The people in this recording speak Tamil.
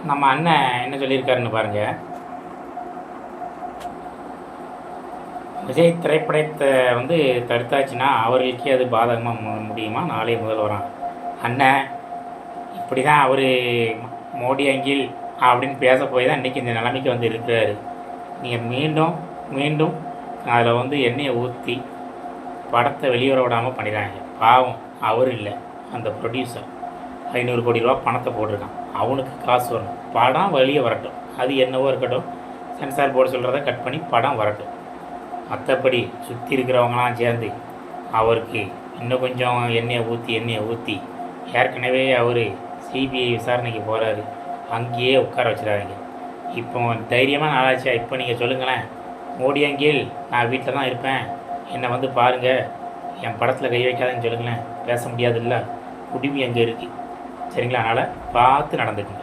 நம்ம அண்ணன் என்ன சொல்லியிருக்காருன்னு பாருங்கள். விஜய் திரைப்படத்தை தடுத்தாச்சுன்னா அவர்களுக்கே அது பாதகமாக முடியுமா? நாளை முதல்வரான் அண்ணன் இப்படி தான் அவர் மோடி அங்கில் அப்படின்னு பேச போய் தான் இன்றைக்கி இந்த நிலைமைக்கு இருக்கிறாரு. நீங்கள் மீண்டும் மீண்டும் அதில் எண்ணெயை ஊற்றி படத்தை வெளிவர விடாமல் பண்ணிடுறாங்க. பாவம் அவர் இல்லை, அந்த ப்ரொடியூசர் 500 கோடி ரூபா பணத்தை போட்டிருக்கான். அவனுக்கு காசு வரணும், படம் வெளியே வரட்டும். அது என்னவோ இருக்கட்டும், சென்சார் போர்டு சொல்கிறத கட் பண்ணி படம் வரட்டும். மற்றபடி சுற்றி இருக்கிறவங்களாம் சேர்ந்து அவருக்கு இன்னும் கொஞ்சம் எண்ணெயை ஊற்றி ஏற்கனவே அவர் சிபிஐ விசாரணைக்கு போகிறாரு, அங்கேயே உட்கார வச்சுறாங்க. இப்போ தைரியமாக நாளாச்சா? இப்போ நீங்கள் சொல்லுங்களேன், மோடி அங்கில் நான் வீட்டில் தான் இருப்பேன், என்னை பாருங்கள், என் படத்தில் கை வைக்காதன்னு சொல்லுங்களேன். பேச முடியாது இல்லை, குடிமை அங்கே இருக்குது. சரிங்களா? அதனால் பார்த்து நடந்துக்குங்க.